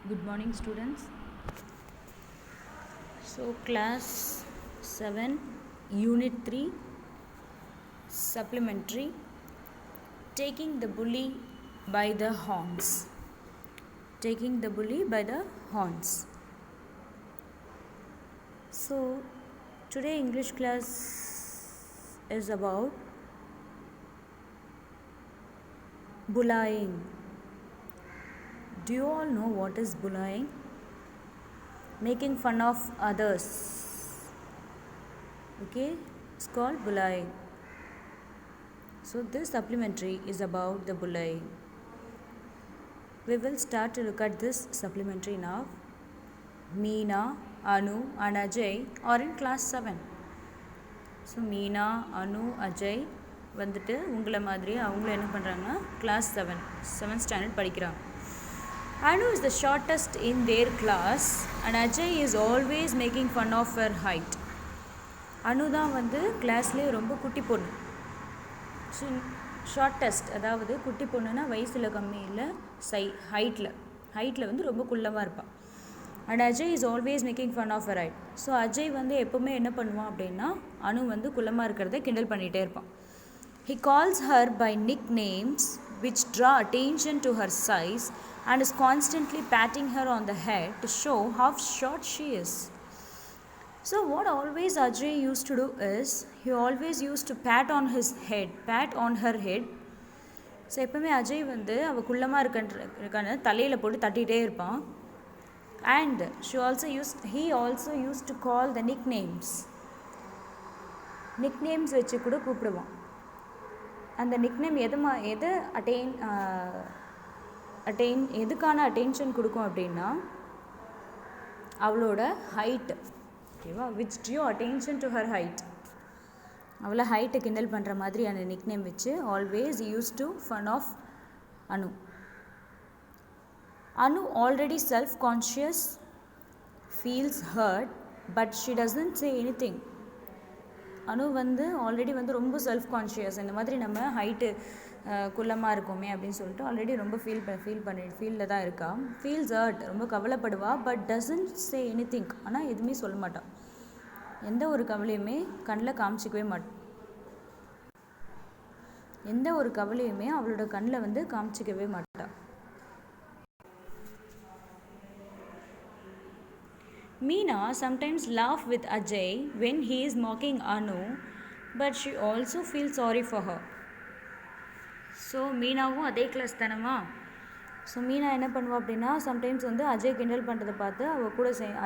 Good morning, students. So, class 7, Unit 3, supplementary, taking the bully by the horns. Taking the bully by the horns. So, today English class is about bullying. Do you all know what is bullying? Making fun of others. Okay, it's called bullying. So this supplementary is about the bullying. We will start to look at this supplementary now. Meena, Anu and Ajay are in class 7. So Meena, Anu, Ajay வந்துட்டு உங்களை மாதிரி அவங்களும் என்ன பண்ணுறாங்கன்னா class 7th standard படிக்கிறாங்க. Anu is the shortest in their class and Ajay is always making fun of her height. Anu தான் வந்து கிளாஸ்லேயே ரொம்ப குட்டி பொண்ணு. ஷார்ட்டஸ்ட், அதாவது குட்டி பொண்ணுன்னா வயசில் கம்மி இல்லை, ஹைட்டில் வந்து ரொம்ப குள்ளமாக இருப்பாள். And Ajay is always making fun of her height. So Ajay வந்து எப்போவுமே என்ன பண்ணுவான் அப்படின்னா அனு வந்து குள்ளமாக இருக்கிறத கிண்டல் பண்ணிகிட்டே இருப்பான். He calls her by nicknames which draw attention to her size and is constantly patting her on the head to show how short she is. So what always Ajay used to do is he always used to pat on her head. So எப்போவுமே அஜய் வந்து அவள் குள்ளமாக இருக்கான தலையில் போட்டு தட்டிகிட்டே இருப்பான். And he also used to call the nicknames வச்சு கூட கூப்பிடுவான். அந்த நிக்நேம் எதுக்கான அட்டென்ஷன் கொடுக்கும் அப்படின்னா அவளோட ஹைட். ஓகேவா, which drew attention to her height. அவளை ஹைட்டை கிண்டல் பண்ணுற மாதிரி அந்த நிக்நேம் வச்சு always use to fun of Anu. Anu already self-conscious, feels hurt, but she doesn't say anything. அனு வந்து ஆல்ரெடி வந்து ரொம்ப செல்ஃப் கான்ஷியஸ், இந்த மாதிரி நம்ம ஹைட்டு குள்ளமாக இருக்கோமே அப்படின்னு சொல்லிட்டு ஆல்ரெடி ரொம்ப ஃபீலில் தான் இருக்கா. ஃபீல்ஸ் ஹர்ட், ரொம்ப கவலைப்படுவா, பட் டசன்ட் சே எனிதிங். ஆனால் எதுவுமே சொல்ல மாட்டான். எந்த ஒரு கவலையுமே கண்ணில் காமிச்சிக்கவே மாட்டான். எந்த ஒரு கவலையுமே அவளோட கண்ணில் வந்து காமிச்சிக்கவே மாட்டான். Meena sometimes laughs with Ajay when he is mocking Anu, but she also feels sorry for her. So மீனாவும் அதே கிளாஸ் தானம்மா. ஸோ மீனா என்ன பண்ணுவா அப்படின்னா சம்டைம்ஸ் வந்து அஜய் கிண்டல் பண்ணுறதை பார்த்து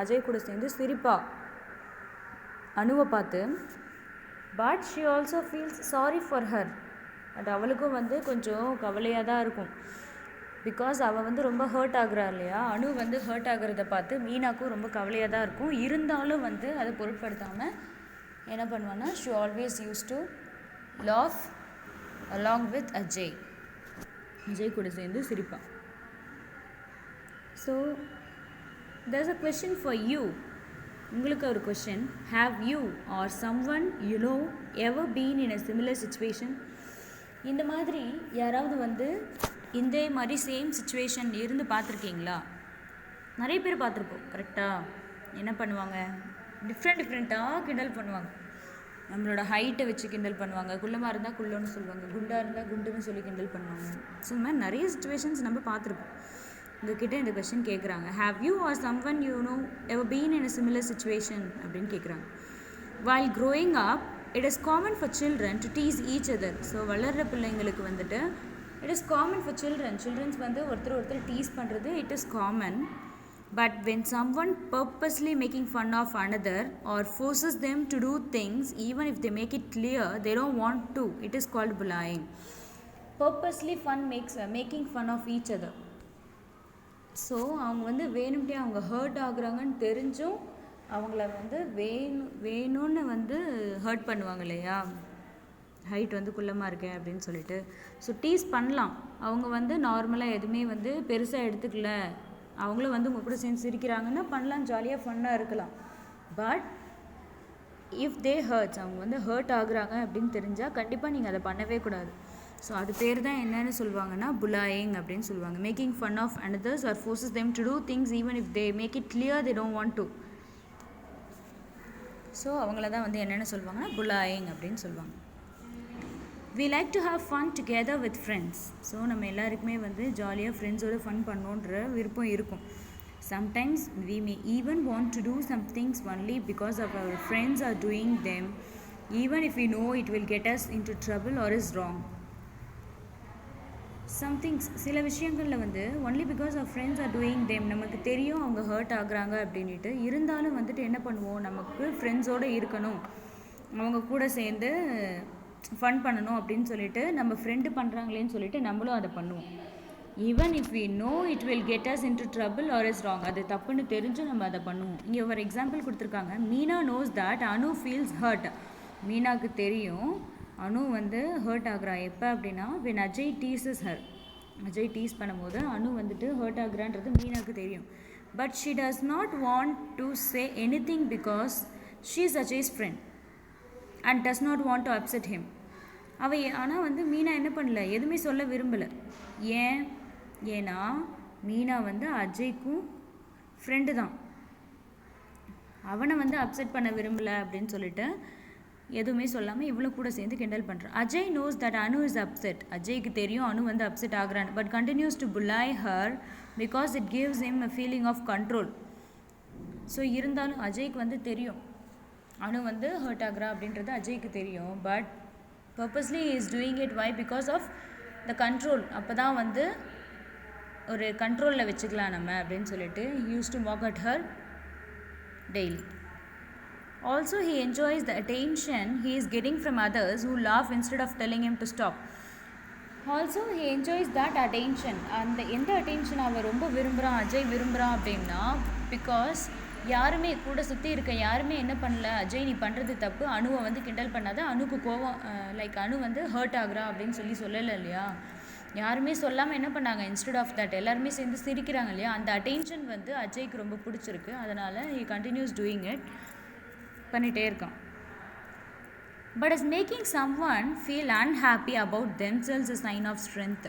அஜய் கூட சேர்ந்து சிரிப்பா அனுவை பார்த்து. But she also feels sorry for her. But அவளுக்கும் வந்து கொஞ்சம் கவலையாக தான் இருக்கும். பிகாஸ் அவள் வந்து ரொம்ப ஹர்ட் ஆகுறா இல்லையா. அனு வந்து ஹர்ட் ஆகுறத பார்த்து மீனாக்கும் ரொம்ப கவலையாக தான் இருக்கும். இருந்தாலும் வந்து அதை பொருட்படுத்தாமல் என்ன பண்ணுவான்னா she always use to laugh along with Ajay கூட சேர்ந்து சிரிப்பான். So there is a question for you. உங்களுக்கு ஒரு question. Have you or someone you know ever been in a similar situation? இந்த மாதிரி யாராவது வந்து இந்த மாதிரி சேம் சுச்சுவேஷன் இருந்து பார்த்துருக்கீங்களா? நிறைய பேர் பார்த்துருப்போம். கரெக்டாக என்ன பண்ணுவாங்க, டிஃப்ரெண்ட்டாக கிண்டல் பண்ணுவாங்க. நம்மளோட ஹைட்டை வச்சு கிண்டல் பண்ணுவாங்க. குள்ளமாக இருந்தால் குள்ளன்னு சொல்லுவாங்க, குண்டாக இருந்தால் குண்டுன்னு சொல்லி கிண்டல் பண்ணுவாங்க. ஸோ இந்த மாதிரி நிறைய சுச்சுவேஷன்ஸ் நம்ம பார்த்துருப்போம். உங்ககிட்ட இந்த கொஸ்டின் கேட்குறாங்க, have you or someone you know ever been in a similar situation அப்படின்னு கேட்குறாங்க. while growing up it is common for children to tease each other. So வளர்கிற பிள்ளைங்களுக்கு வந்துட்டு it is common for childrens வந்து ஒருத்தர் tease பண்ணுறது it is common. But when someone purposely making fun of another or forces them to do things even if they make it clear they don't want to, it is called bullying. Purposely making fun of each other. So அவங்க வந்து வேணும்ட்டே அவங்க hurt ஆகுறாங்கன்னு தெரிஞ்சும் அவங்கள வந்து வேணும்னு வந்து hurt பண்ணுவாங்க இல்லையா, ஹைட் வந்து குள்ளமாக இருக்கேன் அப்படின்னு சொல்லிட்டு. ஸோ டீஸ் பண்ணலாம். அவங்க வந்து நார்மலாக எதுவுமே வந்து பெருசாக எடுத்துக்கல, அவங்களும் வந்து உங்கள் கூட சேர்ந்து சிரிக்கிறாங்கன்னா பண்ணலாம், ஜாலியாக ஃபன்னாக இருக்கலாம். பட் இஃப் தே ஹர்ட்ஸ், அவங்க வந்து ஹர்ட் ஆகுறாங்க அப்படின்னு தெரிஞ்சால் கண்டிப்பாக நீங்கள் அதை பண்ணவே கூடாது. ஸோ அது பேர் தான் என்னன்னு சொல்லுவாங்கன்னா புலாயிங் அப்படின்னு சொல்லுவாங்க. Making fun of another's or forces them to do things even if they make it clear they don't want to. So அவங்கள தான் வந்து என்னென்னு சொல்லுவாங்கன்னா புலாயிங் அப்படின்னு சொல்லுவாங்க. we like to have fun together with friends. So நம்ம எல்லாருக்குமே வந்து ஜாலியாக ஃப்ரெண்ட்ஸோட ஃபன் பண்ணோன்ற விருப்பம் இருக்கும். sometimes we may even want to do some things only because of our friends are doing them, even if we know it will get us into trouble or is wrong. Somethings சில விஷயங்களில் வந்து only because of friends are doing them, நமக்கு தெரியும் அவங்க hurt ஆகுறாங்க அப்படின்ட்டு, இருந்தாலும் வந்துட்டு என்ன பண்ணுவோம், நமக்கு ஃப்ரெண்ட்ஸோடு இருக்கணும், அவங்க கூட சேர்ந்து ஃபன் பண்ணணும் அப்படின்னு சொல்லிட்டு நம்ம ஃப்ரெண்டு பண்ணுறாங்களேன்னு சொல்லிட்டு நம்மளும் அதை பண்ணுவோம். Even if we know it will get us into trouble or is wrong, அது தப்புன்னு தெரிஞ்சு நம்ம அதை பண்ணுவோம். இங்கே ஒரு எக்ஸாம்பிள் கொடுத்துருக்காங்க. Meena knows that Anu feels hurt. மீனாவுக்கு தெரியும் அனு வந்து ஹர்ட் ஆகுறா. எப்போ அப்படின்னா when Ajay teases her, Ajay tease பண்ணும்போது அனு வந்துட்டு ஹர்ட் ஆகுறான்றது மீனாவுக்கு தெரியும். But she does not want to say anything because she is Ajay's friend and does not want to upset him. ஆனால் வந்து மீனா என்ன பண்ணல, எதுவுமே சொல்ல விரும்பலை. ஏன்னா மீனா வந்து அஜய்க்கும் ஃப்ரெண்டு தான், அவனை வந்து அப்செட் பண்ண விரும்பலை அப்படின்னு சொல்லிட்டு எதுவுமே சொல்லாமல் இவ்வளோ கூட சேர்ந்து கிண்டல் பண்ணுறான். Ajay knows that Anu is upset. அஜய்க்கு தெரியும் அனு வந்து அப்செட் ஆகுறான்னு. But continues to bully her because it gives him a feeling of control. So இருந்தாலும் அஜய்க்கு வந்து தெரியும் அனு வந்து ஹர்ட் ஆகுறா அப்படின்றது அஜய்க்கு தெரியும். But purposely is doing it why because of the control. அப்போ தான் வந்து ஒரு கண்ட்ரோலில் வச்சுக்கலாம் நம்ம அப்படின்னு சொல்லிட்டு use to mock at her daily. Also, he enjoys the attention he is getting from others who laugh instead of telling him to stop. Also, he enjoys that attention. அந்த எந்த அட்டென்ஷன் அவன் ரொம்ப விரும்புகிறான், அஜய் விரும்புகிறான் அப்படின்னா, பிகாஸ் யாருமே கூட சுற்றி இருக்க யாருமே என்ன பண்ணல, அஜய் நீ பண்ணுறது தப்பு, அனுவை வந்து கிண்டல் பண்ணாத, அனுக்கு கோவம் லைக் அனு வந்து ஹர்ட் ஆகுறா அப்படின்னு சொல்லலை இல்லையா. யாருமே சொல்லாமல் என்ன பண்ணாங்க, இன்ஸ்டெட் ஆஃப் தட் எல்லாருமே சேர்ந்து சிரிக்கிறாங்க இல்லையா. அந்த அட்டென்ஷன் வந்து அஜய்க்கு ரொம்ப பிடிச்சிருக்கு. அதனால் he continues doing it, பண்ணிகிட்டே இருக்கான். But is making someone feel unhappy about themselves a sign of strength.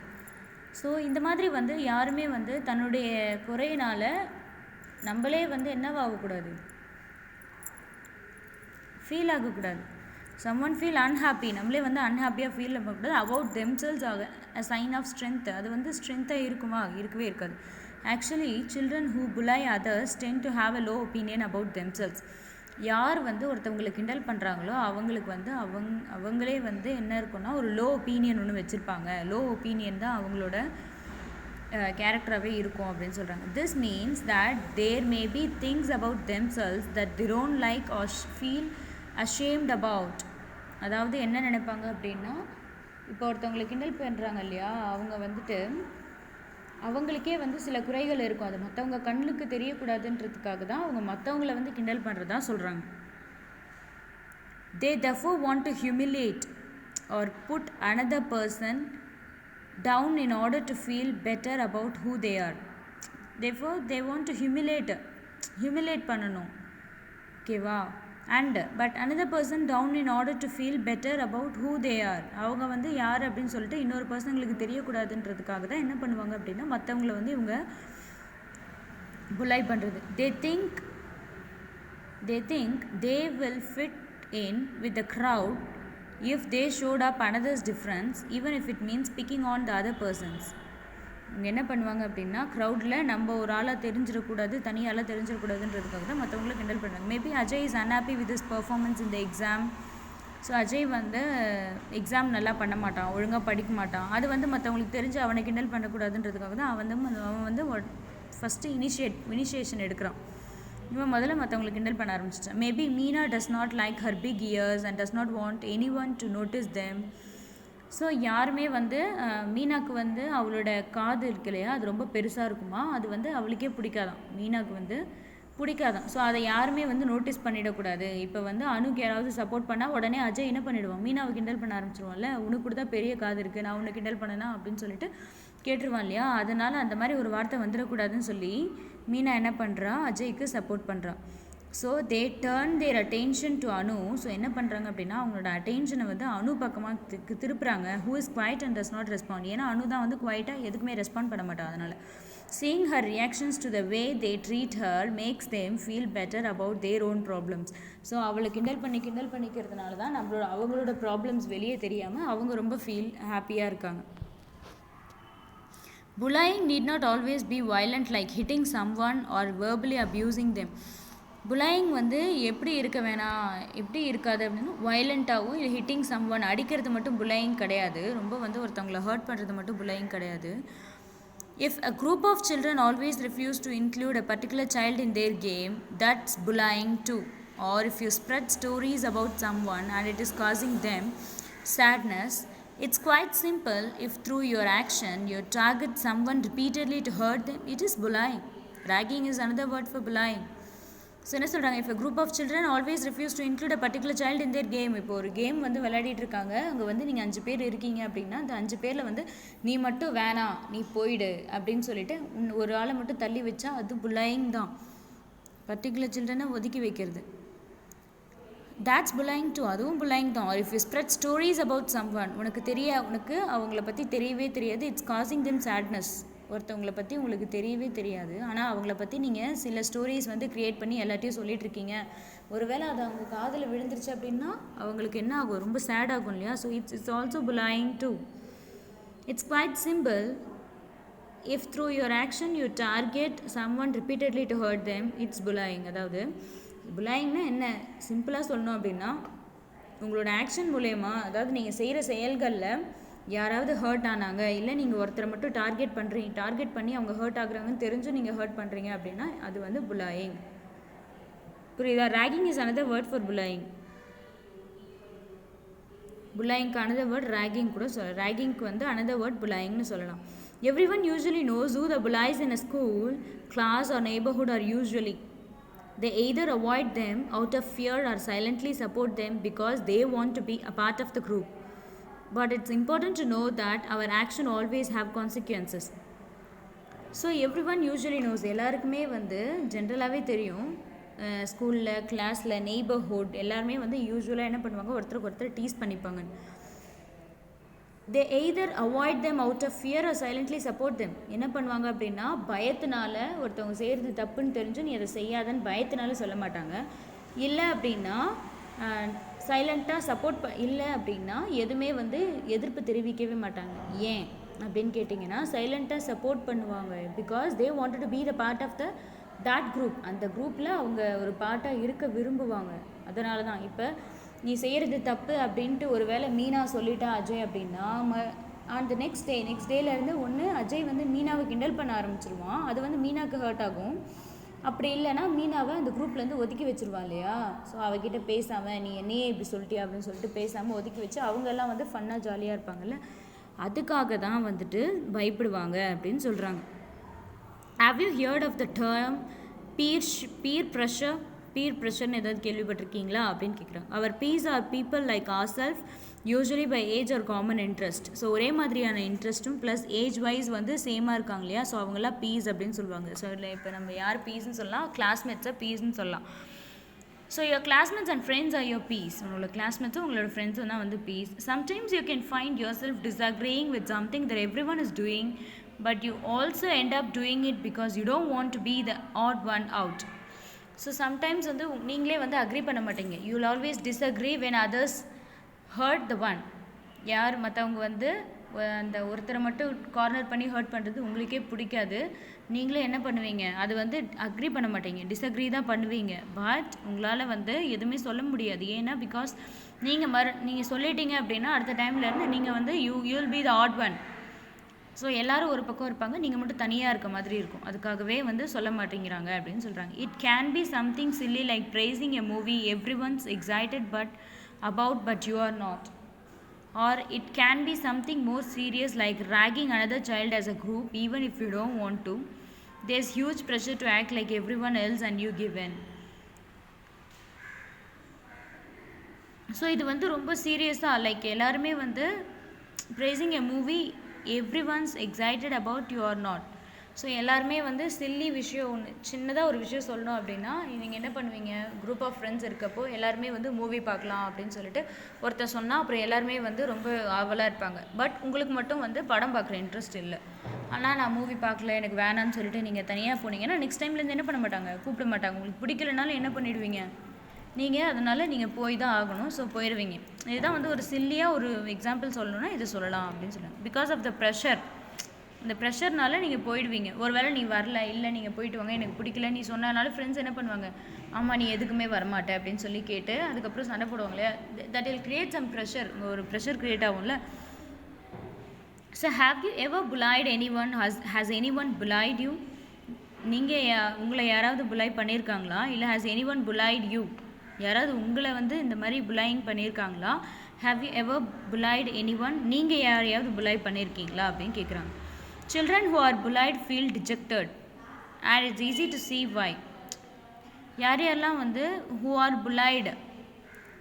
So இந்த மாதிரி வந்து யாருமே வந்து தன்னுடைய குறையினால் நம்மளே வந்து என்னவாகக்கூடாது, ஃபீல் ஆகக்கூடாது. சம் ஒன் ஃபீல் அன்ஹாப்பி, நம்மளே வந்து அன்ஹாப்பியாக ஃபீல் பண்ணக்கூடாது. அபவுட் தெம்செல்ஸ் ஆக அ சைன் ஆஃப் ஸ்ட்ரென்த், அது வந்து ஸ்ட்ரென்த்தாக இருக்குமா, இருக்கவே இருக்காது. Actually children who bully others tend to have a low opinion about themselves. யார் வந்து ஒருத்தவங்களை கிண்டல் பண்ணுறாங்களோ அவங்களுக்கு வந்து அவங்களே வந்து என்ன இருக்குன்னா ஒரு லோ ஒப்பீனியன் ஒன்று வச்சுருப்பாங்க. லோ ஒப்பீனியன் தான் அவங்களோட கேரக்டராகவே இருக்கும் அப்படின்னு சொல்கிறாங்க. This means that there may be things about themselves that they don't like or feel ashamed about. அதாவது என்ன நினைப்பாங்க அப்படின்னா, இப்போ ஒருத்தவங்களை கிண்டல் பண்ணுறாங்க இல்லையா, அவங்க வந்துட்டு அவங்களுக்கே வந்து சில குறைகள் இருக்கும், அது மற்றவங்க கண்ணுக்கு தெரியக்கூடாதுன்றதுக்காக தான் அவங்க மற்றவங்கள வந்து கிண்டல் பண்ணுறதா சொல்கிறாங்க. they therefore want to humiliate or put another person down in order to feel better about who they are. therefore they want to humiliate பண்ணணும், ஓகேவா. And but another person down in order to feel better about who they are. அவங்க வந்து யார் அப்படின்னு சொல்லிட்டு இன்னொரு பர்சங்களுக்கு தெரியக்கூடாதுன்றதுக்காக தான் என்ன பண்ணுவாங்க அப்படின்னா மற்றவங்கள வந்து இவங்க புலாய் பண்ணுறது. they think they will fit in with the crowd if they showed up another's difference, even if it means picking on the other persons. இவங்க என்ன பண்ணுவாங்க அப்படின்னா க்ரௌடில் நம்ம ஒரு ஆளாக தெரிஞ்சிடக்கூடாது, தனியால் தெரிஞ்சிடக்கூடாதுன்றதுக்காக தான் மற்றவங்கள கிண்டல் பண்ணுவாங்க. Maybe Ajay is unhappy with his performance in the exam. So Ajay வந்து எக்ஸாம் நல்லா பண்ண மாட்டான், ஒழுங்காக படிக்க மாட்டான், அது வந்து மற்றவங்களுக்கு தெரிஞ்சு அவனை கிண்டல் பண்ணக்கூடாதுன்றதுக்காக தான் அவன் வந்து ஃபஸ்ட்டு இனிஷியேஷன் எடுக்கிறான். இவன் முதல்ல மற்றவங்களுக்கு கிண்டல் பண்ண ஆரம்பிச்சிட்டான். Maybe Meena does not like her big ears and does not want anyone to notice them. So யாருமே வந்து மீனாக்கு வந்து அவளோட காது இருக்கு இல்லையா, அது ரொம்ப பெருசாக இருக்குமா, அது வந்து அவளுக்கே பிடிக்காதான், மீனாக்கு வந்து பிடிக்காதான். ஸோ அதை யாருமே வந்து நோட்டீஸ் பண்ணிடக்கூடாது. இப்போ வந்து அனுக்கு யாராவது சப்போர்ட் பண்ணால் உடனே அஜய் என்ன பண்ணிவிடுவான், மீனாவை கிண்டல் பண்ண ஆரம்பிச்சிருவான்ல, உனக்கு கூட தான் பெரிய காது இருக்குது, நான் உன்னை கிண்டல் பண்ணனா அப்படின்னு சொல்லிட்டு கேட்டுருவான் இல்லையா. அதனால் அந்த மாதிரி ஒரு வார்த்தை வந்துடக்கூடாதுன்னு சொல்லி மீனா என்ன பண்ணுறா, அஜய்க்கு சப்போர்ட் பண்ணுறான். So they turn their attention to Anu. So என்ன பண்ணுறாங்க அப்படின்னா அவங்களோட அட்டென்ஷனை வந்து அனு பக்கமாக திருப்புறாங்க. Who is quiet and does not respond. ஏன்னா அனு தான் வந்து குவைட்டாக எதுக்குமே ரெஸ்பாண்ட் பண்ண மாட்டா. அதனால் seeing her reactions to the way they treat her makes them feel better about their own problems. So அவளை கிண்டல் பண்ணிக்கிறதுனால தான் அவங்களோட ப்ராப்ளம்ஸ் வெளியே தெரியாமல் அவங்க ரொம்ப ஹாப்பியாக இருக்காங்க. Bullying need not always be violent like hitting someone or verbally abusing them. புலாயிங் வந்து எப்படி இருக்காது அப்படின்னா வயலண்ட்டாகவும் இல்லை ஹிட்டிங் சம்ஒன் அடிக்கிறது மட்டும் புலாயிங் கிடையாது. ரொம்ப வந்து ஒருத்தவங்களை ஹர்ட் பண்ணுறது மட்டும் புலாயிங் கிடையாது. If a group of children always refuse to include a particular child in their game, that's bullying too. Or if you spread stories about someone and it is causing them sadness, it's quite simple. If through your action you target someone repeatedly to hurt them, it is bullying. Ragging is another word for bullying. So என்ன சொல்கிறாங்க, if a group of children always refuse to include a particular child in their game. இப்போ ஒரு game வந்து விளையாடிட்டு இருக்காங்க, அங்கே வந்து நீங்கள் 5 பேர் இருக்கீங்க அப்படின்னா அந்த 5 பேரில் வந்து நீ மட்டும் வேணாம் நீ போயிடு அப்படின்னு சொல்லிட்டு ஒரு ஆளை மட்டும் தள்ளி வச்சா அது புல்லாயிங் தான். பர்டிகுலர் சில்ட்ரனை ஒதுக்கி வைக்கிறது, that's bullying too. அதுவும் bullying தான். or if you spread stories about someone, உனக்கு அவங்கள பற்றி தெரியவே தெரியாது, it's causing them sadness. ஒருத்தவங்களை பற்றி உங்களுக்கு தெரியவே தெரியாது, ஆனால் அவங்கள பற்றி நீங்கள் சில ஸ்டோரிஸ் வந்து க்ரியேட் பண்ணி எல்லாத்தையும் சொல்லிட்டு இருக்கீங்க. ஒருவேளை அது அவங்க காதில் விழுந்துருச்சு அப்படின்னா அவங்களுக்கு என்ன ஆகும், ரொம்ப சேட் ஆகும் இல்லையா. So it's also bullying too. It's quite simple. If through your action you target someone repeatedly to hurt them, it's bullying. அதாவது புலாயிங்னா என்ன சிம்பிளாக சொல்லணும் அப்படின்னா உங்களோட ஆக்ஷன் மூலயமா, அதாவது நீங்கள் செய்கிற செயல்களில் யாராவது ஹர்ட் ஆனாங்க, இல்லை நீங்கள் ஒருத்தரை மட்டும் டார்கெட் பண்ணி அவங்க ஹர்ட் ஆகுறாங்கன்னு தெரிஞ்சும் நீங்கள் ஹர்ட் பண்ணுறீங்க அப்படின்னா அது வந்து புலாயிங். புரியுதா? Ragging is another word for bullying. புலாயிங்க்கு another word ragging கூட சொல்லலாம். ராகிங்க்கு வந்து another word புலாயிங்னு சொல்லலாம். Everyone usually knows who the bullies in a school, class or neighborhood are usually. They either avoid them out of fear or silently support them because they want to be a part of the group. But it's important to know that our action always have consequences. So everyone usually knows, எல்லாருக்குமே வந்து ஜென்ரலாகவே தெரியும், ஸ்கூலில் கிளாஸில் neighbourhood எல்லாருமே வந்து யூஸ்வலாக என்ன பண்ணுவாங்க, ஒருத்தருக்கு ஒருத்தர் டீஸ் பண்ணிப்பாங்க. They either avoid them out of fear or silently support them. என்ன பண்ணுவாங்க அப்படின்னா பயத்தினால, ஒருத்தவங்க செய்கிறது தப்புன்னு தெரிஞ்சு நீ அதை செய்யாதன்னு பயத்தினால சொல்ல மாட்டாங்க. இல்லை அப்படின்னா சைலண்ட்டாக சப்போர்ட் இல்லை அப்படின்னா எதுவுமே வந்து எதிர்ப்பு தெரிவிக்கவே மாட்டாங்க. ஏன் அப்படின்னு கேட்டிங்கன்னா சைலண்ட்டாக சப்போர்ட் பண்ணுவாங்க. Because they wanted to be the part of that group. அந்த குரூப்பில் அவங்க ஒரு பார்ட்டாக இருக்க விரும்புவாங்க. அதனால தான் இப்போ நீ செய்கிறது தப்பு அப்படின்ட்டு ஒரு வேளை மீனா சொல்லிட்டா அஜய் அப்படின்னா அந்த நெக்ஸ்ட் டேலேருந்து ஒன்று அஜய் வந்து மீனாவை கிண்டல் பண்ண ஆரம்பிச்சிருவான். அது வந்து மீனாவுக்கு ஹர்ட் ஆகும். அப்படி இல்லைன்னா மீனாவை அந்த குரூப்லேருந்து ஒதுக்கி வச்சுருவான் இல்லையா. ஸோ அவகிட்ட பேசாமல் நீ என்னையே இப்படி சொல்லிட்டியா அப்படின்னு சொல்லிட்டு பேசாமல் ஒதுக்கி வச்சு அவங்கெல்லாம் வந்து ஃபன்னாக ஜாலியாக இருப்பாங்கல்ல, அதுக்காக தான் வந்துட்டு பயப்படுவாங்க அப்படின்னு சொல்கிறாங்க. Have you heard of the term peer pressure? peer pressure ஏதாவது கேள்விப்பட்டிருக்கீங்களா அப்படின்னு கேட்குறாங்க. அவர் peers are people like ourselves, usually by age or common interest. So ஒரே மாதிரியான இன்ட்ரெஸ்ட்டும் ப்ளஸ் ஏஜ் வைஸ் வந்து சேமாக இருக்காங்க இல்லையா. ஸோ அவங்களாம் பீஸ் அப்படின்னு சொல்லுவாங்க. ஸோ இல்லை இப்போ நம்ம யார் பீஸ்ன்னு சொல்லலாம், கிளாஸ்மேட்ஸை பீஸ்ன்னு சொல்லலாம். So your classmates and friends are your peers. உங்களோட கிளாஸ்மேட்ஸும் உங்களோட ஃப்ரெண்ட்ஸும் தான் வந்து peers. Sometimes you can find yourself disagreeing with something that everyone is doing, but you also end up doing it because you don't want to be the odd one out. So sometimes வந்து நீங்களே வந்து agree பண்ண மாட்டீங்க. You will always disagree when others hurt the one. யார் மற்றவங்க வந்து அந்த ஒருத்தரை மட்டும் கார்னர் பண்ணி ஹர்ட் பண்ணுறது உங்களுக்கே பிடிக்காது. நீங்களே என்ன பண்ணுவீங்க, அது வந்து அக்ரி பண்ண மாட்டீங்க, டிஸ்அக்ரி தான் பண்ணுவீங்க. பட் உங்களால் வந்து எதுவுமே சொல்ல முடியாது. ஏன்னா பிகாஸ் நீங்கள் சொல்லிட்டீங்க அப்படின்னா அடுத்த டைம்லேருந்து நீங்கள் வந்து you will be the odd one. So எல்லோரும் ஒரு பக்கம் இருப்பாங்க, நீங்கள் மட்டும் தனியாக இருக்க மாதிரி இருக்கும். அதுக்காகவே வந்து சொல்ல மாட்டேங்கிறாங்க அப்படின்னு சொல்கிறாங்க. It can be something chilli like pricing a movie every once excited but you are not. Or it can be something more serious like ragging another child as a group even if you don't want to. There's huge pressure to act like everyone else and you give in. So இது வந்து ரொம்ப சீரியஸாக like எல்லாருமே வந்து praising a movie everyone's excited about you are not. So எல்லாருமே வந்து chilli விஷயம் ஒன்று சின்னதாக ஒரு விஷயம் சொல்லணும் அப்படின்னா நீங்கள் என்ன பண்ணுவீங்க, குரூப் ஆஃப் ஃப்ரெண்ட்ஸ் இருக்கப்போ எல்லாருமே வந்து மூவி பார்க்கலாம் அப்படின்னு சொல்லிட்டு ஒருத்தர் சொன்னால் அப்புறம் எல்லாருமே வந்து ரொம்ப ஆவலாக இருப்பாங்க. பட் உங்களுக்கு மட்டும் வந்து படம் பார்க்குற இன்ட்ரெஸ்ட் இல்லை, ஆனால் நான் மூவி பார்க்கல எனக்கு வேணான்னு சொல்லிட்டு நீங்கள் தனியாக போனீங்கன்னா நெக்ஸ்ட் டைம்லேருந்து என்ன பண்ண மாட்டாங்க, கூப்பிட மாட்டாங்க. உங்களுக்கு பிடிக்கலனாலும் என்ன பண்ணிடுவீங்க நீங்கள், அதனால் நீங்கள் போய் தான் ஆகணும். ஸோ போயிடுவீங்க. இதுதான் வந்து ஒரு சில்லியாக ஒரு எக்ஸாம்பிள் சொல்லணும்னா இது சொல்லலாம் அப்படின்னு சொல்லுவாங்க. பிகாஸ் ஆஃப் த ப்ரெஷர், இந்த ப்ரெஷர்னால நீங்கள் போயிடுவீங்க. ஒரு வேளை நீ வரல, இல்லை நீங்கள் போயிட்டு வாங்க எனக்கு பிடிக்கல நீ சொன்னனால ஃப்ரெண்ட்ஸ் என்ன பண்ணுவாங்க, ஆமாம் நீ எதுக்குமே வரமாட்டே அப்படின்னு சொல்லி கேட்டு அதுக்கப்புறம் சண்டை போடுவாங்களே. That will create some pressure, ஒரு ப்ரெஷர் க்ரியேட் ஆகும்ல. So have you ever bullied anyone, has anyone bullied you? நீங்கள் உங்களை யாராவது புலாய் பண்ணியிருக்காங்களா, இல்லை has anyone bullied you, யாராவது உங்களை வந்து இந்த மாதிரி புலாயிங் பண்ணியிருக்காங்களா? Have you ever bullied anyone, நீங்கள் யாரையாவது புலாய் பண்ணியிருக்கீங்களா அப்படின்னு கேட்குறாங்க. Children who are bullied feel dejected and it's easy to see why. யார் யாரெல்லாம் வந்து who are bullied,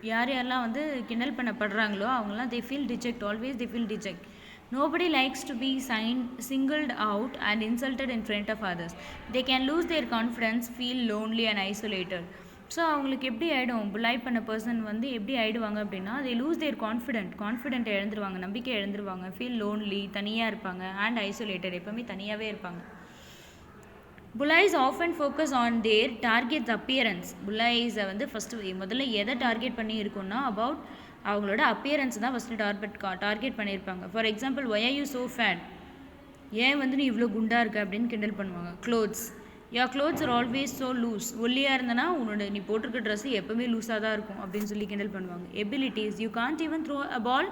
யார் யாரெல்லாம் வந்து கிண்டல் பண்ணப்படுறாங்களோ அவங்களாம் they feel deject, always they feel deject. Nobody likes to be singled out and insulted in front of others. They can lose their confidence, feel lonely and isolated. So அவங்களுக்கு எப்படி ஆகிடும், புலாய் பண்ண person வந்து எப்படி ஆகிடுவாங்க அப்படின்னா they lose their கான்ஃபிடென்ட் இழந்துருவாங்க, நம்பிக்கை இழந்துருவாங்க, feel lonely, தனியாக இருப்பாங்க, அண்ட் ஐசோலேட்டட், எப்போவுமே தனியாகவே இருப்பாங்க. Bullies often focus on their targets appearance. புலாய்ஸை வந்து முதல்ல எதை டார்கெட் பண்ணி இருக்குன்னா அபவுட் அவங்களோட அப்பியரன்ஸ் தான் ஃபஸ்ட்டு டார்கெட் பண்ணியிருப்பாங்க. For example, why are you so fat, ஏன் வந்து நீ இவ்வளோ குண்டாக இருக்க அப்படின்னு கிண்டல் பண்ணுவாங்க. Clothes, your clothes are always so loose, ஒல்லியாக இருந்தனா உன்னோட நீ போட்டிருக்க ட்ரெஸ்ஸு எப்போவுமே லூஸாக தான் இருக்கும் அப்படின்னு சொல்லி கிண்டல் பண்ணுவாங்க. Abilities, you can't even throw a ball.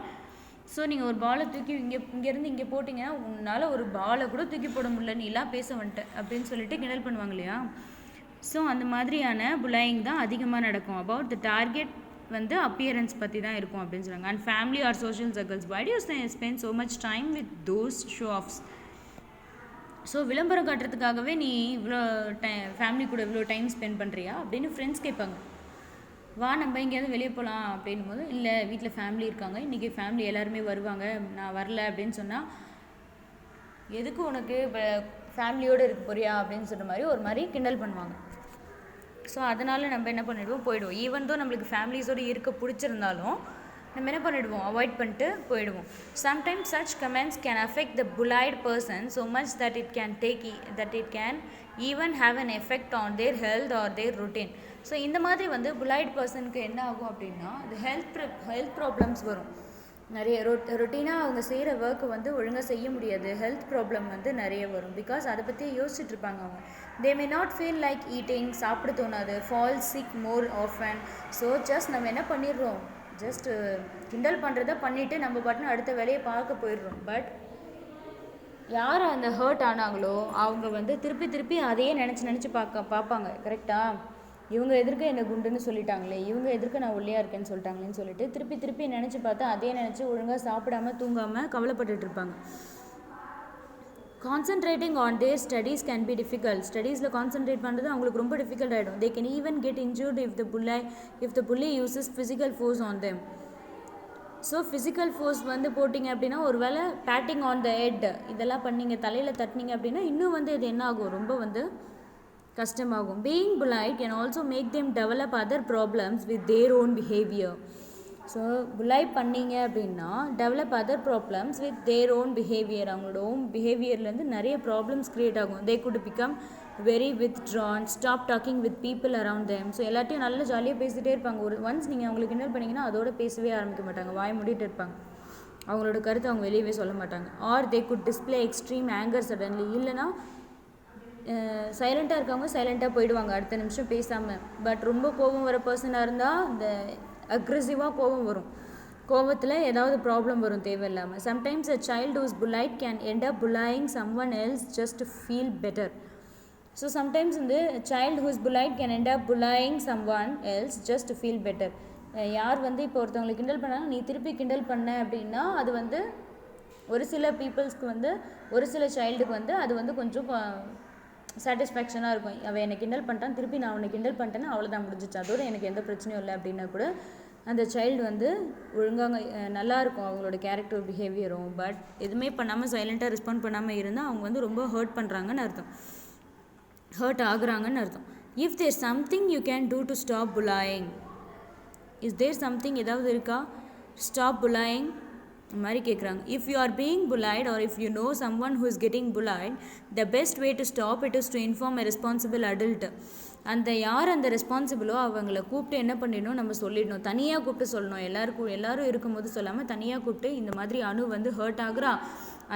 So நீங்கள் ஒரு பாலை தூக்கி இங்கேருந்து இங்கே போட்டிங்கன்னா உன்னால் ஒரு பாலை கூட தூக்கி போட முடியல, நீ எல்லாம் பேச வந்துட்ட அப்படின்னு சொல்லிட்டு கிண்டல் பண்ணுவாங்க இல்லையா. ஸோ அந்த மாதிரியான புலாயிங் தான் அதிகமாக நடக்கும். அபவுட் த டார்கெட் வந்து அப்பியரன்ஸ் பற்றி தான் இருக்கும் அப்படின்னு சொல்லுவாங்க. And family or social circles, why do you spend so much time with those show offs. So விளம்பரம் காட்டுறதுக்காகவே நீ இவ்வளோ ஃபேமிலி கூட இவ்வளோ டைம் ஸ்பெண்ட் பண்ணுறியா அப்படின்னு ஃப்ரெண்ட்ஸ் கேட்பாங்க. வா நம்ம எங்கேயாவது வெளியே போகலாம் அப்படின்னும் போது, இல்லை வீட்டில் ஃபேமிலி இருக்காங்க, இன்றைக்கி ஃபேமிலி எல்லாருமே வருவாங்க, நான் வரல அப்படின்னு சொன்னால், எதுக்கு உனக்கு இப்போ ஃபேமிலியோடு இருக்க போறியா அப்படின்னு சொன்ன மாதிரி ஒரு மாதிரி கிண்டல் பண்ணுவாங்க. ஸோ அதனால் நம்ம என்ன பண்ணிவிடுவோம், போயிடுவோம். ஈவன் தோ நம்மளுக்கு ஃபேமிலிஸோடு இருக்க பிடிச்சிருந்தாலும் நம்ம என்ன பண்ணிவிடுவோம், அவாய்ட் பண்ணிட்டு போயிடுவோம். Sometimes such comments can affect the bullied person so much that it can even have an effect on their health or their routine. So இந்த மாதிரி வந்து புலைட் பர்சனுக்கு என்ன ஆகும் அப்படின்னா, அது ஹெல்த் ப்ராப்ளம்ஸ் வரும். நிறைய ரொட்டீனாக அவங்க செய்கிற ஒர்க்கு வந்து ஒழுங்காக செய்ய முடியாது, ஹெல்த் ப்ராப்ளம் வந்து நிறைய வரும். பிகாஸ் அதை பற்றி யோசிச்சுட்டு இருப்பாங்க அவங்க. They may not feel like eating, சாப்பிட தோணாது, fall sick more often. So just நம்ம என்ன பண்ணிடுறோம், ஜஸ்ட்டு கிண்டல் பண்ணுறத பண்ணிவிட்டு நம்ம பாட்டுன்னு அடுத்த வேலையை பார்க்க போயிடுறோம். பட் யார் அந்த ஹர்ட் ஆனாங்களோ அவங்க வந்து திருப்பி அதையே நினச்சி பார்ப்பாங்க. கரெக்டாக, இவங்க எதிர்க்க என்னை குண்டுன்னு சொல்லிட்டாங்களே, இவங்க எதிர்க்க நான் ஒல்லியாக இருக்கேன்னு சொல்லிட்டாங்களேன்னு சொல்லிட்டு திருப்பி நினச்சி பார்த்தா அதே நினச்சி ஒழுங்காக சாப்பிடாம தூங்காமல் கவலைப்பட்டுட்டு இருப்பாங்க. Concentrating on their studies can be difficult. ஸ்டடீஸில் கான்சன்ட்ரேட் பண்ணுறது அவங்களுக்கு ரொம்ப டிஃபிகல்ட் ஆகிடும். They can even get injured if the bully uses physical force on them. So physical force வந்து போட்டிங்க அப்படின்னா, ஒரு வேளை பேட்டிங் ஆன் த ஹெட் இதெல்லாம் பண்ணிங்க, தலையில் தட்டினீங்க அப்படின்னா இன்னும் வந்து இது என்ன ஆகும், ரொம்ப வந்து கஷ்டமாகும். Being bullied can also make them develop other problems with their own behaviour. So bully பண்ணிங்க அப்படின்னா develop other problems with their own behaviour, அவங்களோட ஓன் பிஹேவியர்லேருந்து நிறைய ப்ராப்ளம்ஸ் க்ரியேட் ஆகும். They could become very withdrawn, stop talking with people around them. So எல்லாத்தையும் நல்லா ஜாலியாக பேசிகிட்டே இருப்பாங்க. ஒன்ஸ் நீங்கள் அவங்களுக்கு கிண்டல் பண்ணிங்கன்னா அதோட பேசவே ஆரம்பிக்க மாட்டாங்க, வாய் மூடிட்டு இருப்பாங்க, அவங்களோட கருத்தை அவங்க வெளியவே சொல்ல மாட்டாங்க. Or they could display extreme anger suddenly, இல்லைனா சைலண்ட்டாக இருக்கவங்க சைலண்ட்டாக போயிடுவாங்க அடுத்த நிமிஷம் பேசாமல். பட் ரொம்ப கோபம் வர பர்சனாக இருந்தால் இந்த அக்ரெசிவாக கோபம் வரும், கோபத்தில் ஏதாவது ப்ராப்ளம் வரும் தேவையில்லாமல். Sometimes a child who's bullied can end up bullying someone else just to feel better. So sometimes வந்து child who's bullied can end up bullying someone else just to feel better. யார் வந்து இப்போ ஒருத்தவங்களை கிண்டல் பண்ணாங்க, நீ திருப்பி கிண்டல் பண்ண அப்படின்னா அது வந்து ஒரு சில பீப்புள்ஸ்க்கு வந்து, ஒரு சில சைல்டுக்கு வந்து அது வந்து கொஞ்சம் சாட்டிஸ்ஃபேக்ஷனாக இருக்கும். அவன் என்னை கிண்டல் பண்ணிட்டான், திருப்பி நான் அவனை கிண்டல் பண்ணிட்டேன்னா அவ்வளோதான், முடிஞ்சிச்சு, அதோட எனக்கு எந்த பிரச்சனையும் இல்லை அப்படின்னா கூட அந்த சைல்டு வந்து ஒழுங்காக நல்லாயிருக்கும் அவங்களோட கேரக்டர் பிஹேவியரும். பட் எதுவுமே பண்ணாமல் சைலண்ட்டாக ரெஸ்பாண்ட் பண்ணாமல் இருந்தால் அவங்க வந்து ரொம்ப ஹர்ட் பண்ணுறாங்கன்னு அர்த்தம், ஹர்ட் ஆகுறாங்கன்னு அர்த்தம். If there something you can do to stop bullying, is there something ஏதாவது இருக்கா, ஸ்டாப் புலாயிங் இந்த மாதிரி கேட்குறாங்க. If you are being bullied or if you know someone who is getting bullied, the best way to stop it is to inform a responsible adult. அந்த யார் அந்த ரெஸ்பான்சிபிளோ அவங்கள கூப்பிட்டு என்ன பண்ணிடணும், நம்ம சொல்லிடணும், தனியாக கூப்பிட்டு சொல்லணும். எல்லாரும் இருக்கும்போது சொல்லாமல் தனியாக கூப்பிட்டு இந்த மாதிரி அனு வந்து ஹர்ட் ஆகுறா,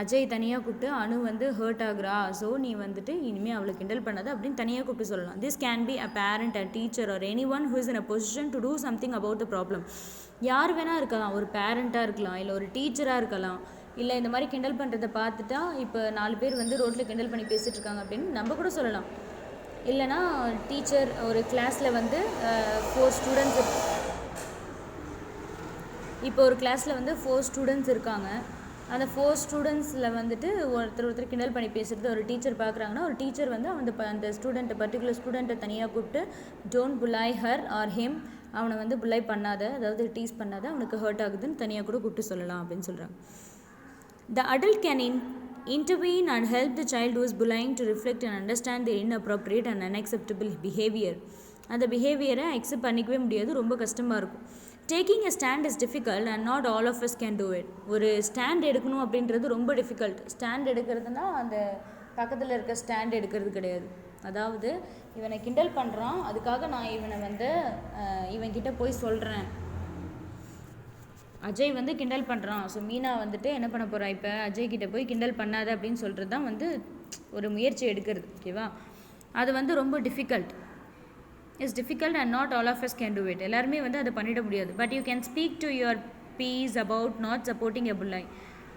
அஜய் தனியாக கூப்பிட்டு அனு வந்து ஹர்ட் ஆகுறா, ஸோ நீ வந்துட்டு இனிமேல் அவளை கிண்டல் பண்ணாது அப்படின்னு தனியாக கூப்பிட்டு சொல்லலாம். This can be a parent, a teacher or any one who is in a position to do something about the problem. யார் வேணால் இருக்கலாம், ஒரு பேரண்ட்டாக இருக்கலாம், இல்லை ஒரு டீச்சராக இருக்கலாம், இல்லை இந்த மாதிரி கிண்டல் பண்ணுறதை பார்த்துட்டா இப்போ 4 பேர் வந்து ரோட்டில் கிண்டல் பண்ணி பேசிகிட்டு இருக்காங்க அப்படின்னு நம்ம கூட சொல்லலாம். இல்லைனா டீச்சர் ஒரு கிளாஸில் வந்து 4 ஸ்டூடெண்ட்ஸ், இப்போ ஒரு கிளாஸில் வந்து 4 ஸ்டூடெண்ட்ஸ் இருக்காங்க. அந்த 4 ஸ்டூடெண்ட்ஸில் வந்துட்டு ஒருத்தர் கிண்டல் பண்ணி பேசுகிறது ஒரு டீச்சர் பார்க்குறாங்கன்னா, ஒரு டீச்சர் வந்து அந்த ஸ்டூடெண்ட்டை பர்டிகுலர் ஸ்டூடெண்ட்டை தனியாக கூப்பிட்டு டோன்ட் புலாய் ஹர் ஆர் ஹிம், அவனை வந்து புலை பண்ணாத, அதாவது டீஸ் பண்ணாத, அவனுக்கு ஹர்ட் ஆகுதுன்னு தனியாக கூட கூப்பிட்டு சொல்லலாம் அப்படின்னு சொல்கிறாங்க. The adult can intervene and help the child who is bullying to reflect and understand their inappropriate and unacceptable behavior. அந்த பிஹேவியரை அக்செப்ட் பண்ணிக்கவே முடியாது, ரொம்ப கஷ்டமாக இருக்கும். Taking a stand is difficult and not all of us can do it. ஒரு stand எடுக்கணும் அப்படின்றது ரொம்ப difficult. Stand எடுக்கிறதுனா அந்த பக்கத்தில் இருக்க ஸ்டாண்ட் எடுக்கிறது கிடையாது. அதாவது இவனை கிண்டல் பண்ணுறான், அதுக்காக நான் இவனை வந்து இவன்கிட்ட போய் சொல்கிறேன். அஜய் வந்து கிண்டல் பண்ணுறான், ஸோ மீனா வந்துட்டு என்ன பண்ண போகிறா, இப்போ அஜய் கிட்டே போய் கிண்டல் பண்ணாத அப்படின்னு சொல்கிறது தான் வந்து ஒரு முயற்சி எடுக்கிறது. ஓகேவா, அது வந்து ரொம்ப difficult. It's difficult and not all of us can do it. எல்லாருமே வந்து அதை பண்ணிட முடியாது. But you can speak to your peers about not supporting a bully.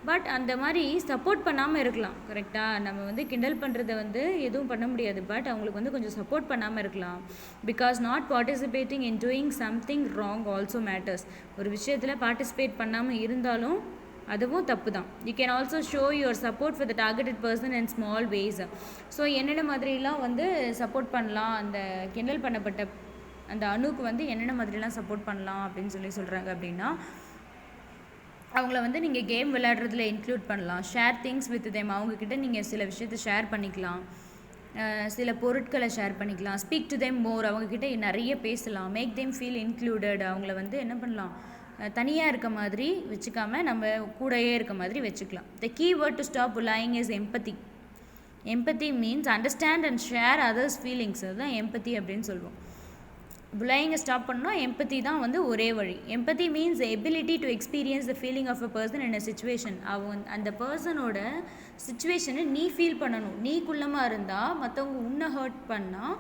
But அந்த மாதிரி சப்போர்ட் பண்ணாமல் இருக்கலாம். கரெக்டாக, நம்ம வந்து கிண்டல் பண்ணுறத வந்து எதுவும் பண்ண முடியாது, பட் அவங்களுக்கு வந்து கொஞ்சம் சப்போர்ட் பண்ணாமல் இருக்கலாம். Because not participating in doing something wrong also matters. ஒரு விஷயத்தில் பார்ட்டிசிபேட் பண்ணாமல் இருந்தாலும் அதுவும் தப்பு தான். You can also show your support for the targeted person in small ways. So என்னென்ன மாதிரிலாம் வந்து சப்போர்ட் பண்ணலாம், அந்த கிண்டல் பண்ணப்பட்ட அந்த அணுக்கு வந்து என்னென்ன மாதிரிலாம் சப்போர்ட் பண்ணலாம் அப்படின்னு சொல்கிறாங்க அப்படின்னா, அவங்கள வந்து நீங்கள் கேம் விளையாடுறதுல இன்க்ளூட் பண்ணலாம். ஷேர் திங்ஸ் வித் தேம், அவங்கக்கிட்ட நீங்கள் சில விஷயத்தை ஷேர் பண்ணிக்கலாம், சில பொருட்களை ஷேர் பண்ணிக்கலாம். ஸ்பீக் டு தேம் மோர், அவங்கக்கிட்ட நிறைய பேசலாம். மேக் தேம் ஃபீல் இன்க்ளூடட், அவங்கள வந்து என்ன பண்ணலாம், தனியாக இருக்க மாதிரி வச்சுக்காம நம்ம கூடயே இருக்க மாதிரி வச்சுக்கலாம். The key word to stop bullying is empathy. Empathy means understand and share others feelings. அதுதான் எம்பத்தி அப்படின்னு சொல்லுவோம். புலையிங்கை ஸ்டாப் பண்ணால் எம்பத்தி தான் வந்து ஒரே வழி. Empathy means ability to experience the feeling of a person in a situation. அந்த பர்சனோட சிச்சுவேஷனை நீ ஃபீல் பண்ணணும். நீ குள்ளமாக இருந்தால் மற்றவங்க உன்னை ஹர்ட் பண்ணால்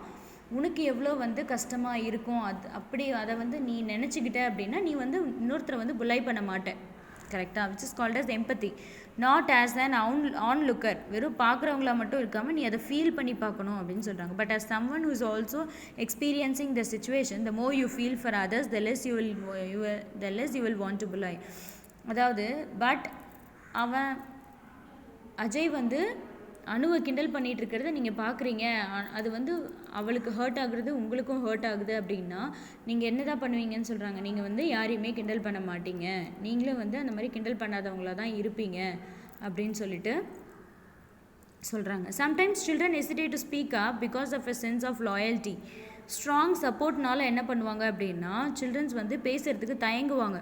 உனக்கு எவ்வளோ வந்து கஷ்டமாக இருக்கும், அப்படி அதை வந்து நீ நினச்சிக்கிட்ட அப்படின்னா நீ வந்து இன்னொருத்தரை வந்து புலை பண்ண மாட்டேன். கரெக்டாக, which is called as empathy. Not as an onlooker, வெறும் பார்க்குறவங்களா மட்டும் இருக்காமல் நீ அதை ஃபீல் பண்ணி பார்க்கணும் அப்படின்னு சொல்கிறாங்க. But as someone who is also experiencing the situation, the more you feel for others, the less you will want to bully. அதாவது பட் அவன் அஜய் வந்து அணுவை கிண்டல் பண்ணிகிட்டு இருக்கிறத நீங்கள் பார்க்குறீங்க, அது வந்து அவளுக்கு ஹர்ட் ஆகுறது உங்களுக்கும் ஹர்ட் ஆகுது அப்படின்னா நீங்கள் என்ன தான் பண்ணுவீங்கன்னு சொல்கிறாங்க. நீங்கள் வந்து யாரையுமே கிண்டல் பண்ண மாட்டீங்க, நீங்களும் வந்து அந்த மாதிரி கிண்டல் பண்ணாதவங்களாக தான் இருப்பீங்க அப்படின்னு சொல்லிட்டு சொல்கிறாங்க. Sometimes children hesitate to speak up because of a sense of loyalty. Strong சப்போர்ட்னால என்ன பண்ணுவாங்க அப்படின்னா சில்ட்ரன்ஸ் வந்து பேசுகிறதுக்கு தயங்குவாங்க.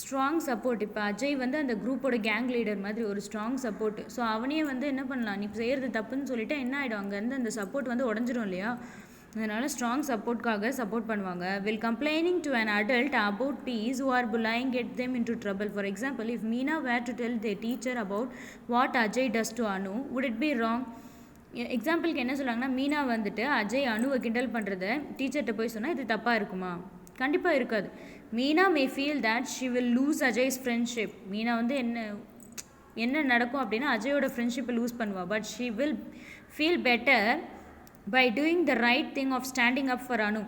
ஸ்ட்ராங் சப்போர்ட், இப்போ அஜய் வந்து அந்த குரூப்போட கேங் லீடர் மாதிரி ஒரு ஸ்ட்ராங் சப்போர்ட். ஸோ அவனையே வந்து என்ன பண்ணலாம், நீ செய்கிறது தப்புன்னு சொல்லிவிட்டு என்ன ஆகிடும், அங்கேருந்து அந்த சப்போர்ட் வந்து உடஞ்சிரும் இல்லையா. அதனால் ஸ்ட்ராங் சப்போர்ட்காக சப்போர்ட் பண்ணுவாங்க. Will complaining to an adult about peers who are bullying get them into trouble. For example, if Meena were to tell their teacher about what Ajay does to Anu, would it be wrong? எக்ஸாம்பிளுக்கு என்ன சொல்கிறாங்கன்னா, மீனா வந்துட்டு அஜய் அணுவை கிண்டல் பண்ணுறத டீச்சர்கிட்ட போய் சொன்னால் இது தப்பாக இருக்குமா? கண்டிப்பாக இருக்காது. Meena may feel that she will lose Ajay's friendship. Meena வந்து என்ன நடக்கும் அப்படின்னா அஜயோட ஃப்ரெண்ட்ஷிப்பை லூஸ் பண்ணுவாள். But she will feel better by doing the right thing of standing up for Anu.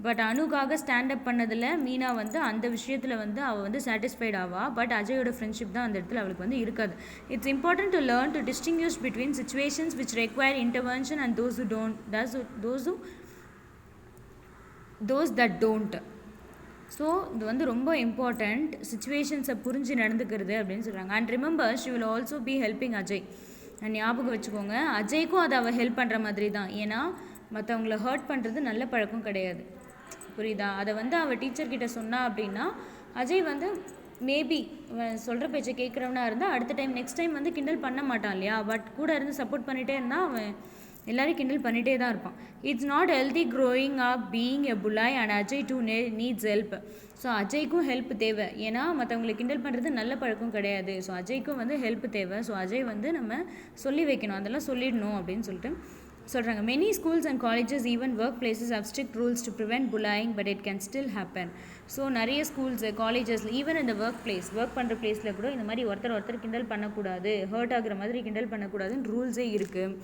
But அணுக்காக ஸ்டாண்ட் அப் பண்ணதில் மீனா வந்து அந்த விஷயத்தில் வந்து அவள் வந்து சாட்டிஸ்ஃபைட் ஆவா. பட் அஜயோட ஃப்ரெண்ட்ஷிப் தான் அந்த இடத்துல அவளுக்கு வந்து இருக்காது. It's important to learn to distinguish between situations which require intervention and those that don't. So இது வந்து ரொம்ப இம்பார்ட்டண்ட், சுச்சுவேஷன்ஸை புரிஞ்சு நடந்துக்கிறது அப்படின்னு சொல்கிறாங்க. And remember she will also be helping Ajay. ஞாபகம் வச்சுக்கோங்க, அஜய்க்கும் அதை அவள் ஹெல்ப் பண்ணுற மாதிரி தான். ஏன்னா மற்றவங்கள ஹர்ட் பண்ணுறது நல்ல பழக்கம் கிடையாது, புரியுதா? அதை வந்து அவள் டீச்சர்கிட்ட சொன்னா அப்படின்னா அஜய் வந்து மேபி சொல்கிற பேச்சை கேட்குறவனா இருந்தால் அடுத்த டைம் நெக்ஸ்ட் டைம் வந்து கிண்டல் பண்ண மாட்டான் இல்லையா? பட் கூட இருந்து சப்போர்ட் பண்ணிகிட்டே இருந்தால் அவன் எல்லோரும் கிண்டல் பண்ணிகிட்டே தான் இருப்பான். It's not healthy growing up being a bully and Ajay too needs help. So அஜய்க்கும் ஹெல்ப் தேவை, ஏன்னா மற்றவங்களை கிண்டல் பண்ணுறது நல்ல பழக்கம் கிடையாது. ஸோ அஜய்க்கும் வந்து ஹெல்ப் தேவை. ஸோ அஜய் வந்து நம்ம சொல்லி வைக்கணும், அதெல்லாம் சொல்லிடணும் அப்படின்னு சொல்லிட்டு சொல்கிறாங்க. Many schools and colleges even work places have strict rules to prevent bullying but it can still happen. So நிறைய ஸ்கூல்ஸு காலேஜஸில் ஈவன் இந்த ஒர்க் பண்ணுற பிளேஸில் கூட இந்த மாதிரி ஒருத்தர் கிண்டல் பண்ணக்கூடாது, ஹர்ட் ஆகுற மாதிரி கிண்டல் பண்ணக்கூடாதுன்னு ரூல்ஸே இருக்குது.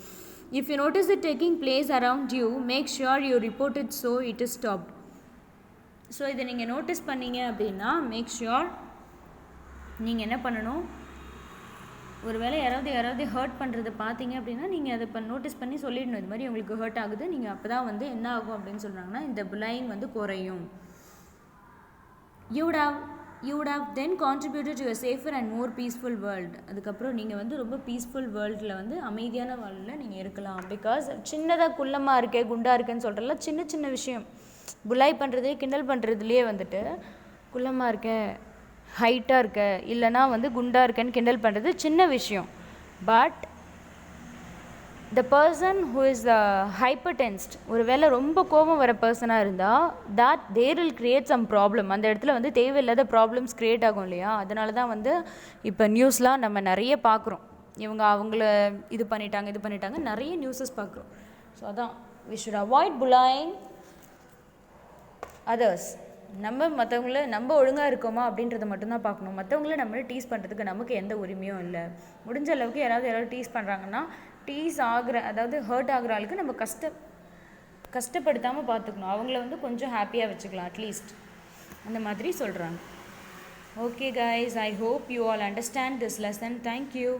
If you notice it taking place around you make sure you report it so it is stopped. So இதை நீங்கள் நோட்டீஸ் பண்ணீங்க அப்படின்னா மேக் ஷுர் நீங்கள் என்ன பண்ணணும், ஒருவேளை யாராவது ஹர்ட் பண்ணுறதை பார்த்தீங்க அப்படின்னா நீங்கள் அதை நோட்டீஸ் பண்ணி சொல்லிடணும், இது மாதிரி உங்களுக்கு ஹர்ட் ஆகுது, நீங்கள் அப்போ தான் வந்து என்ன ஆகும் அப்படின்னு சொல்கிறாங்கன்னா இந்த புலாயிங் வந்து குறையும். you would have then contributed to a safer and more peaceful world. அதுக்கப்புறம் நீங்கள் வந்து ரொம்ப பீஸ்ஃபுல் வேர்ல்டில் வந்து அமைதியான வேர்ல்டில் நீங்கள் இருக்கலாம். பிகாஸ் சின்னதாக குள்ளமாக இருக்கே குண்டாக இருக்கேன்னு சொல்கிறல சின்ன விஷயம், புலாய் பண்ணுறதே கிண்டல் பண்ணுறதுலேயே வந்துட்டு குள்ளமாக இருக்கேன், ஹைட்டாக இருக்க, இல்லைனா வந்து குண்டாக இருக்கேன்னு கிண்டல் பண்ணுறது சின்ன விஷயம். But the person who is hypertensed, ஒரு வேளை ரொம்ப கோபம் வர பர்சனாக இருந்தால் that there will create some problem. அந்த இடத்துல வந்து தேவையில்லாத ப்ராப்ளம்ஸ் க்ரியேட் ஆகும் இல்லையா? அதனால தான் வந்து இப்போ நியூஸ்லாம் நம்ம நிறைய பார்க்குறோம், அவங்கள இது பண்ணிட்டாங்க நிறைய நியூஸஸ் பார்க்குறோம். ஸோ அதான் வி ஷுட் அவாய்ட் புலாயிங் அதர்ஸ். மற்றவங்கள நம்ம ஒழுங்காக இருக்கோமா அப்படின்றத மட்டும்தான் பார்க்கணும். மற்றவங்கள நம்மளை டீஸ் பண்ணுறதுக்கு நமக்கு எந்த உரிமையும் இல்லை. முடிஞ்ச அளவுக்கு யாராவது டீஸ் பண்ணுறாங்கன்னா அதாவது ஹர்ட் ஆகிற ஆளுக்கு நம்ம கஷ்டப்படுத்தாமல் பார்த்துக்கணும். அவங்கள வந்து கொஞ்சம் ஹாப்பியாக வச்சுக்கலாம் அட்லீஸ்ட், அந்த மாதிரி சொல்கிறாங்க. Okay guys, I hope you all understand this lesson. Thank you.